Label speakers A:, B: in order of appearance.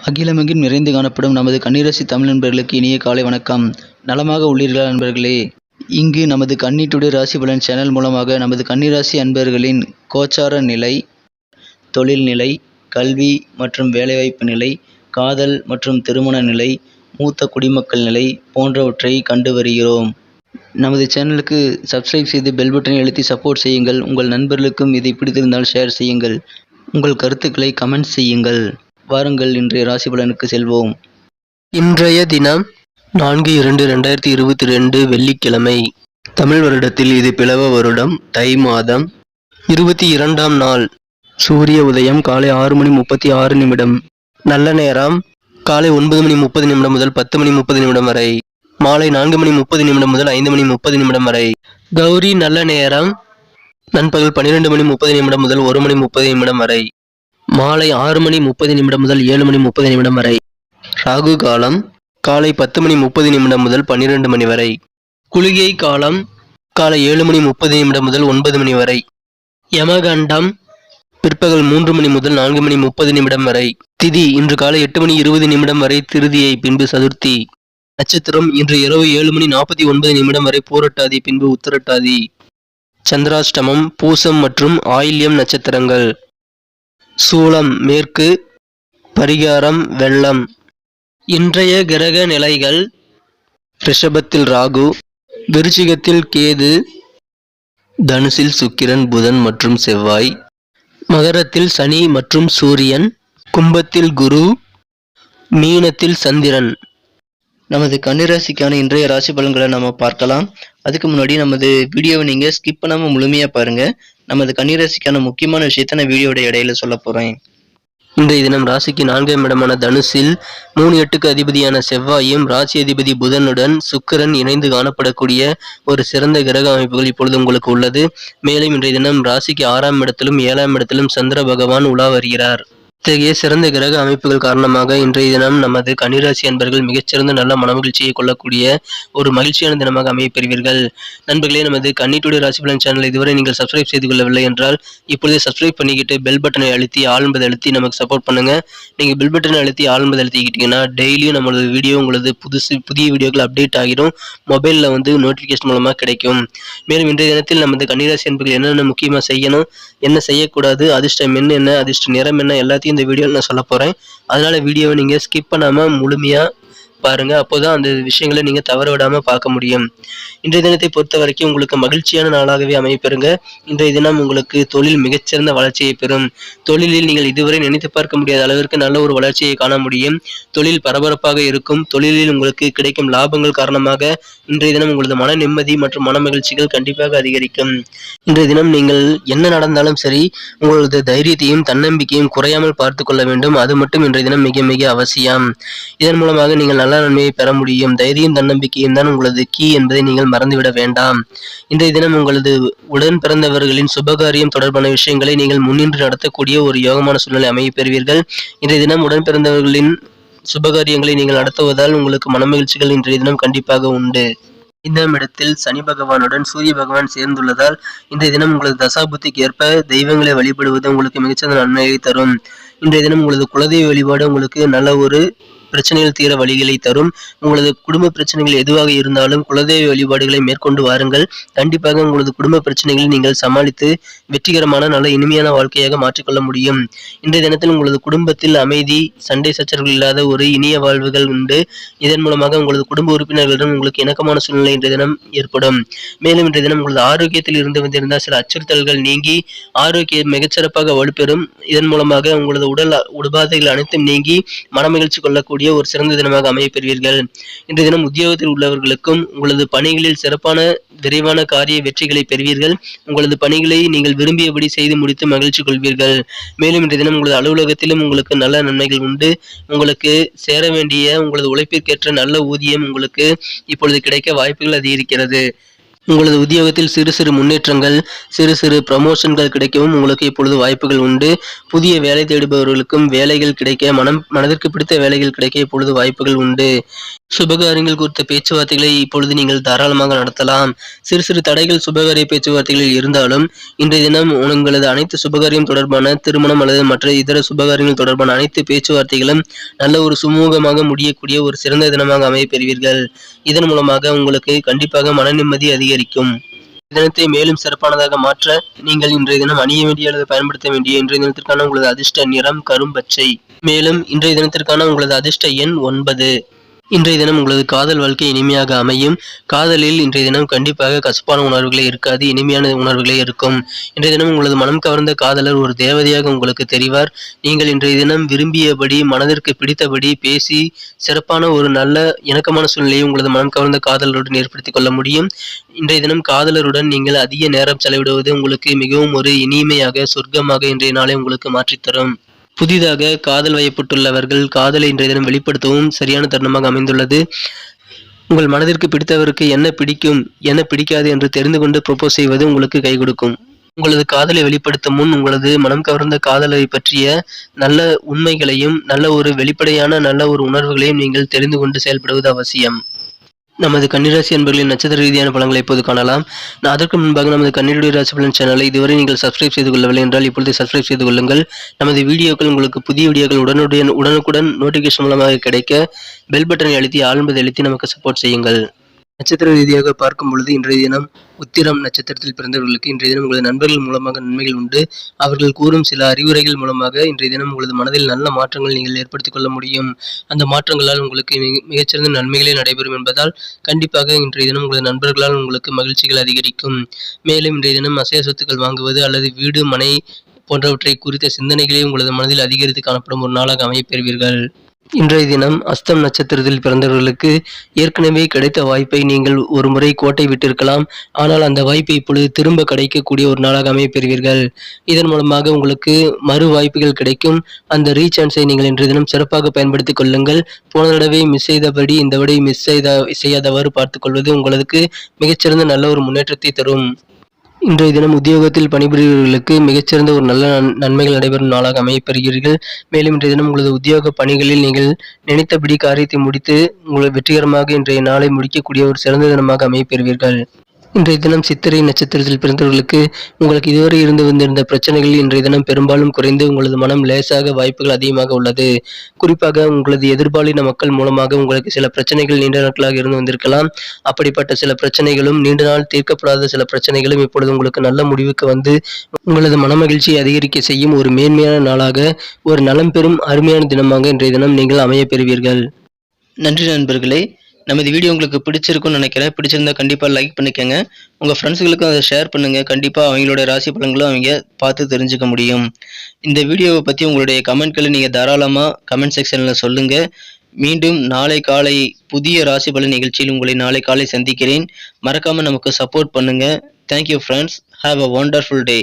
A: அகிலமெங்கும் நிறைந்து காணப்படும் நமது கன்னிராசி தமிழ் நண்பர்களுக்கு இனிய காலை வணக்கம். நலமாக உள்ளீர்களா நண்பர்களே? இங்கு நமது கன்னி டுடே ராசி பலன் சேனல் மூலமாக நமது கன்னிராசி அன்பர்களின் கோச்சார நிலை, தொழில் நிலை, கல்வி மற்றும் வேலைவாய்ப்பு நிலை, காதல் மற்றும் திருமண நிலை, மூத்த குடிமக்கள் நிலை போன்றவற்றை கண்டு வருகிறோம். நமது சேனலுக்கு சப்ஸ்கிரைப் செய்து பெல் பட்டனை அழுத்தி சப்போர்ட் செய்யுங்கள். உங்கள் நண்பர்களுக்கும் இதை பிடித்திருந்தால் ஷேர் செய்யுங்கள். உங்கள் கருத்துக்களை கமெண்ட் செய்யுங்கள். வாருங்கள் இன்றைய ராசி பலனுக்கு செல்வோம்.
B: இன்றைய தினம் 4/2/2022 வெள்ளிக்கிழமை. தமிழ் வருடத்தில் இது பிளவ வருடம், தை மாதம் 22ஆம் நாள். சூரிய உதயம் காலை 6:36. நல்ல நேரம் காலை 9:30 முதல் 10:30 வரை. மாலை 4:30 முதல் 5:30 வரை. கௌரி நல்ல நேரம் நண்பகல் 12:30 முதல் 1:30 வரை. மாலை 6:30 முதல் 7:30 வரை. ராகு காலம் காலை 10:30 முதல் 12 மணி வரை. குளிகை காலம் காலை 7:30 முதல் 9 மணி வரை. யமகண்டம் பிற்பகல் 3 முதல் 4:30 வரை. திதி இன்று காலை 8:20 வரை திருதியை, பின்பு சதுர்த்தி. நட்சத்திரம் இன்று இரவு 7:49 வரை பூரட்டாதி, பின்பு உத்திரட்டாதி. சந்திராஷ்டமம் பூசம் மற்றும் ஆயில்யம் நட்சத்திரங்கள். சூலம் மேற்கு, பரிகாரம் வெள்ளம். இன்றைய கிரக நிலைகள்: ரிஷபத்தில் ராகு, விருச்சிகத்தில் கேது, தனுசில் சுக்கிரன், புதன் மற்றும் செவ்வாய், மகரத்தில் சனி மற்றும் சூரியன், கும்பத்தில் குரு, மீனத்தில் சந்திரன்.
A: நமது கன்னிராசிக்கான இன்றைய ராசி பலன்களை நம்ம பார்க்கலாம். அதுக்கு முன்னாடி நமது வீடியோவை நீங்கள் ஸ்கிப் பண்ணாமல் முழுமையாக பாருங்கள். நமது கன்னிராசிக்கான முக்கியமான விஷயத்தை நான் வீடியோட இடையில சொல்ல போகிறேன்.
B: இன்றைய தினம் ராசிக்கு 4ஆம் இடமான தனுசில் 3/8க்கு அதிபதியான செவ்வாயும் ராசி அதிபதி புதனுடன் சுக்கிரன் இணைந்து காணப்படக்கூடிய ஒரு சிறந்த கிரக அமைப்புகள் இப்பொழுது உங்களுக்கு உள்ளது. மேலும் இன்றைய தினம் ராசிக்கு 6ஆம் இடத்திலும் 7ஆம் இடத்திலும் சந்திர பகவான் உலா வருகிறார். இத்தகைய சிறந்த கிரக அமைப்புகள் காரணமாக இன்றைய தினம் நமது கன்னிராசி அன்பர்கள் மிகச்சிறந்த நல்ல மனமகிழ்ச்சியை கொள்ளக்கூடிய ஒரு மகிழ்ச்சியான தினமாக அமையப்பெறுவீர்கள். நண்பர்களே, நமது கன்னி டுடே ராசி பலன் சேனல் இதுவரை நீங்கள் சப்ஸ்கிரைப் செய்து கொள்ளவில்லை என்றால் இப்பொழுதே சப்ஸ்கிரைப் பண்ணிக்கிட்டு பெல் பட்டனை அழுத்தி ஆழ்ந்ததை அழுத்தி நமக்கு சப்போர்ட் பண்ணுங்க. நீங்கள் பெல் பட்டனை அழுத்தி ஆழ்ந்ததை அழுத்திக்கிட்டீங்கன்னா டெய்லியும் நம்மளது வீடியோ உங்களது புதிய வீடியோக்கள் அப்டேட் ஆகிடும். மொபைலில் நோட்டிஃபிகேஷன் மூலமாக கிடைக்கும். மேலும் இன்றைய தினத்தில் நமது கன்னிராசி அன்பர்கள் என்னென்ன முக்கியமாக செய்யணும், என்ன செய்யக்கூடாது, அதிர்ஷ்டம் என்ன, அதிர்ஷ்ட நிறம் என்ன, எல்லாத்தையும் இந்த வீடியோவில் நான் சொல்ல போகிறேன். அதனால் வீடியோவை நீங்கள் ஸ்கிப் பண்ணாமல் முழுமையாக பாருங்கள். அப்போதான் அந்த விஷயங்களை நீங்கள் தவற விடாமல் பார்க்க முடியும். இன்றைய தினத்தை பொறுத்த வரைக்கும் உங்களுக்கு மகிழ்ச்சியான நாளாகவே அமைப்பெறுங்க. இன்றைய தினம் உங்களுக்கு தொழில் மிகச்சிறந்த வளர்ச்சியை பெறும். தொழிலில் நீங்கள் இதுவரை நினைத்து பார்க்க முடியாத அளவிற்கு நல்ல ஒரு வளர்ச்சியை காண முடியும். தொழில் பரபரப்பாக இருக்கும். தொழிலில் உங்களுக்கு கிடைக்கும் லாபங்கள் காரணமாக இன்றைய தினம் உங்களது மன நிம்மதி மற்றும் மன மகிழ்ச்சிகள் கண்டிப்பாக அதிகரிக்கும். இன்றைய தினம் நீங்கள் என்ன நடந்தாலும் சரி, உங்களது தைரியத்தையும் தன்னம்பிக்கையும் குறையாமல் பார்த்து கொள்ள வேண்டும். அது மட்டும் இன்றைய தினம் மிக மிக அவசியம். இதன் மூலமாக நீங்கள் நல்ல நன்மையை பெற முடியும். தைரியம் தன்னம்பிக்கையும் தான் உங்களது கீ என்பதை நீங்கள் மறந்துவிட வேண்டாம். இன்றைய தினம் உங்களது உடன் பிறந்தவர்களின் சுபகாரியம் தொடர்பான விஷயங்களை நீங்கள் முன்னின்று நடத்தக்கூடிய ஒரு யோகமான சூழ்நிலை அமையப் பெறுவீர்கள். இன்றைய தினம் உடன் பிறந்தவர்களின் சுபகாரியங்களை நீங்கள் நடத்துவதால் உங்களுக்கு மனமகிழ்ச்சிகள் இன்றைய தினம் கண்டிப்பாக உண்டு. 5ஆம் இடத்தில் சனி பகவானுடன் சூரிய பகவான் சேர்ந்துள்ளதால் இன்றைய தினம் உங்களது தசாபுத்திக்கு ஏற்ப தெய்வங்களை வழிபடுவது உங்களுக்கு மிகச்சிறந்த நன்மையை தரும். இன்றைய தினம் உங்களது குலதெய்வ வழிபாடு உங்களுக்கு நல்ல ஒரு பிரச்சனைகள் தீர வழிகளை தரும். உங்களது குடும்ப பிரச்சனைகள் எதுவாக இருந்தாலும் குலதெய்வ வழிபாடுகளை மேற்கொண்டு வாருங்கள். கண்டிப்பாக உங்களது குடும்ப பிரச்சனைகளை நீங்கள் சமாளித்து வெற்றிகரமான நல்ல இனிமையான வாழ்க்கையாக மாற்றிக்கொள்ள முடியும். இன்றைய தினத்தில் உங்களது குடும்பத்தில் அமைதி, சண்டை சச்சரவுகள் இல்லாத ஒரு இனிய வாழ்வுகள் உண்டு. இதன் மூலமாக உங்களது குடும்ப உறுப்பினர்களிடம் உங்களுக்கு இணக்கமான சூழ்நிலை இன்றைய தினம் ஏற்படும். மேலும் இன்றைய தினம் உங்களது ஆரோக்கியத்தில் இருந்து வந்திருந்த சில அச்சுறுத்தல்கள் நீங்கி ஆரோக்கியம் மிகச்சிறப்பாக வலுப்பெறும். இதன் மூலமாக உங்களது உடல் உபாதைகள் அனைத்தும் நீங்கி மனமகிழ்ச்சி கொள்ளக்கூடிய ஒரு சிறந்த தினமாக அமையப்பெறுவீர்கள். இன்றைய தினம் உத்தியோகத்தில் உள்ளவர்களுக்கும் உங்களது பணிகளில் சிறப்பான விரைவான காரிய வெற்றிகளை பெறுவீர்கள். உங்களது பணிகளை நீங்கள் விரும்பியபடி செய்து முடித்து மகிழ்ச்சி கொள்வீர்கள். மேலும் இன்றைய தினம் உங்களது அலுவலகத்திலும் உங்களுக்கு நல்ல நன்மைகள் உண்டு. உங்களுக்கு சேர வேண்டிய உங்களது உழைப்பிற்கேற்ற நல்ல ஊதியம் உங்களுக்கு இப்பொழுது கிடைக்க வாய்ப்புகள் அதிகரிக்கிறது. உங்களது உத்தியோகத்தில் சிறு சிறு முன்னேற்றங்கள், சிறு சிறு ப்ரமோஷன்கள் கிடைக்கவும் உங்களுக்கு இப்பொழுது வாய்ப்புகள் உண்டு. புதிய வேலை தேடுபவர்களுக்கும் வேலைகள் கிடைக்க, மனதிற்கு பிடித்த வேலைகள் கிடைக்க இப்பொழுது வாய்ப்புகள் உண்டு. சுபகாரியங்கள் குறித்த பேச்சுவார்த்தைகளை இப்பொழுது நீங்கள் தாராளமாக நடத்தலாம். சிறு சிறு தடைகள் சுபகாரிய பேச்சுவார்த்தைகளில் இருந்தாலும் இன்றைய தினம் உங்களது அனைத்து சுபகாரியம் தொடர்பான திருமணம் அல்லது மற்ற இதர சுபகாரியங்கள் தொடர்பான அனைத்து பேச்சுவார்த்தைகளும் நல்ல ஒரு சுமூகமாக முடியக்கூடிய ஒரு சிறந்த தினமாக அமையப் பெறுவீர்கள். இதன் மூலமாக உங்களுக்கு கண்டிப்பாக மன நிம்மதி அதிகரிக்கும். தினத்தை மேலும் சிறப்பானதாக மாற்ற நீங்கள் இன்றைய தினம் அணிய வேண்டிய அல்லது பயன்படுத்த வேண்டிய இன்றைய தினத்திற்கான உங்களது அதிர்ஷ்ட நிறம் கரும்பச்சை. மேலும் இன்றைய தினத்திற்கான உங்களது அதிர்ஷ்ட எண் 9. இன்றைய தினம் உங்களது காதல் வாழ்க்கை இனிமையாக அமையும். காதலில் இன்றைய தினம் கண்டிப்பாக கசப்பான உணர்வுகளே இருக்காது, இனிமையான உணர்வுகளே இருக்கும். இன்றைய தினம் உங்களது மனம் கவர்ந்த காதலர் ஒரு தேவதையாக உங்களுக்கு தெரிவார். நீங்கள் இன்றைய தினம் விரும்பியபடி மனதிற்கு பிடித்தபடி பேசி சிறப்பான ஒரு நல்ல இணக்கமான சூழ்நிலையை உங்களது மனம் கவர்ந்த காதலருடன் ஏற்படுத்திக் கொள்ள முடியும். இன்றைய தினம் காதலருடன் நீங்கள் அதிக நேரம் செலவிடுவது உங்களுக்கு மிகவும் ஒரு இனிமையாக சொர்க்கமாக இன்றைய நாளை உங்களுக்கு மாற்றித்தரும். புதிதாக காதல் வயப்பட்டுள்ளவர்கள் காதலை இன்றைய தினம் வெளிப்படுத்தவும் சரியான தருணமாக அமைந்துள்ளது. உங்கள் மனதிற்கு பிடித்தவருக்கு என்ன பிடிக்கும் என்ன பிடிக்காது என்று தெரிந்து கொண்டு ப்ரொபோஸ் செய்வது உங்களுக்கு கை கொடுக்கும். உங்களது காதலை வெளிப்படுத்தும் முன் உங்களது மனம் கவர்ந்த காதலை பற்றிய நல்ல உண்மைகளையும் நல்ல ஒரு வெளிப்படையான நல்ல ஒரு உணர்வுகளையும் நீங்கள் தெரிந்து கொண்டு செயல்படுவது அவசியம். நமது கன்னிராசி அன்பர்களின் நட்சத்திர ரீதியான பலன்களை இப்போது காணலாம். அதற்கு முன்பாக நமது கன்னியுடைய ராசி பலன் சேனலை இதுவரை நீங்கள் சப்ஸ்கிரைப் செய்து கொள்ளவில்லை என்றால் இப்பொழுது சப்ஸ்கிரைப் செய்து கொள்ளுங்கள். நமது வீடியோக்கள் உங்களுக்கு புதிய வீடியோக்கள் உடனுக்குடன் நோட்டிபிகேஷன் மூலமாக கிடைக்க பெல் பட்டனை அழுத்தி ஆழ்ந்ததை அழுத்தி நமக்கு சப்போர்ட் செய்யுங்கள். நட்சத்திர ரீதியாக பார்க்கும் பொழுது இன்றைய தினம் உத்திரம் நட்சத்திரத்தில் பிறந்தவர்களுக்கு இன்றைய தினம் உங்களது நண்பர்கள் மூலமாக நன்மைகள் உண்டு. அவர்கள் கூறும் சில அறிவுரைகள் மூலமாக இன்றைய தினம் உங்களது மனதில் நல்ல மாற்றங்கள் நீங்கள் ஏற்படுத்திக் கொள்ள முடியும். அந்த மாற்றங்களால் உங்களுக்கு மிகச்சிறந்த நன்மைகளே நடைபெறும் என்பதால் கண்டிப்பாக இன்றைய தினம் உங்களது நண்பர்களால் உங்களுக்கு மகிழ்ச்சிகள் அதிகரிக்கும். மேலும் இன்றைய தினம் அசைய சொத்துக்கள் வாங்குவது அல்லது வீடு மனை போன்றவற்றை குறித்த சிந்தனைகளே உங்களது மனதில் அதிகரித்து காணப்படும் ஒரு நாளாக அமையப் பெறுவீர்கள். இன்றைய தினம் அஸ்தம் நட்சத்திரத்தில் பிறந்தவர்களுக்கு ஏற்கனவே கிடைத்த வாய்ப்பை நீங்கள் ஒரு முறை கோட்டை விட்டிருக்கலாம். ஆனால் அந்த வாய்ப்பை இப்பொழுது திரும்ப கிடைக்கக்கூடிய ஒரு நாளாக அமையப் பெறுவீர்கள். இதன் மூலமாக உங்களுக்கு மறு வாய்ப்புகள் கிடைக்கும். அந்த ரீசான்ஸை நீங்கள் இன்றைய தினம் சிறப்பாக பயன்படுத்திக் கொள்ளுங்கள். போன தடவை மிஸ் செய்தபடி இந்த தடவை செய்யாதவாறு பார்த்துக் கொள்வது உங்களுக்கு மிகச்சிறந்த நல்ல ஒரு முன்னேற்றத்தை தரும். இன்றைய தினம் உத்தியோகத்தில் பணிபுரிபவர்களுக்கு மிகச்சிறந்த ஒரு நல்ல நன்மைகள் நடைபெறும் நாளாக அமையப்பெறுகிறீர்கள். மேலும் இன்றைய தினம் உங்களது உத்தியோக பணிகளில் நீங்கள் நினைத்தபடி காரியத்தை முடித்து உங்கள் வெற்றிகரமாக இன்றைய நாளை முடிக்கக்கூடிய ஒரு சிறந்த தினமாக அமையப்பெறுவீர்கள். இன்றைய தினம் சித்திரை நட்சத்திரத்தில் பிறந்தவர்களுக்கு உங்களுக்கு இதுவரை இருந்து வந்திருந்த பிரச்சனைகள் இன்றைய தினம் பெரும்பாலும் குறைந்து உங்களது மனம் லேசாக வாய்ப்புகள் அதிகமாக உள்ளது. குறிப்பாக உங்களது எதிர்பாலின மக்கள் மூலமாக உங்களுக்கு சில பிரச்சனைகள் நீண்ட நாட்களாக இருந்து வந்திருக்கலாம். அப்படிப்பட்ட சில பிரச்சனைகளும் நீண்ட நாள் தீர்க்கப்படாத சில பிரச்சனைகளும் இப்பொழுது உங்களுக்கு நல்ல முடிவுக்கு வந்து உங்களது மனமகிழ்ச்சியை அதிகரிக்க செய்யும் ஒரு மேன்மையான நாளாக ஒரு நலம் பெறும் அருமையான தினமாக இன்றைய தினம் நீங்கள் அமையப் பெறுவீர்கள்.
A: நன்றி நண்பர்களே. நமது வீடியோ உங்களுக்கு பிடிச்சிருக்கும்னு நினைக்கிறேன். பிடிச்சிருந்தா கண்டிப்பாக லைக் பண்ணிக்கோங்க. உங்கள் ஃப்ரெண்ட்ஸுகளுக்கும் அதை ஷேர் பண்ணுங்கள். கண்டிப்பாக அவங்களோட ராசி பலன்களும் அவங்க பார்த்து தெரிஞ்சுக்க முடியும். இந்த வீடியோவை பற்றி உங்களுடைய கமெண்ட்களை நீங்கள் தாராளமாக கமெண்ட் செக்ஷனில் சொல்லுங்கள். மீண்டும் நாளை காலை புதிய ராசி பலன் நிகழ்ச்சியில் உங்களை நாளை காலை சந்திக்கிறேன். மறக்காமல் நமக்கு சப்போர்ட் பண்ணுங்கள். Thank you friends. Have a wonderful day.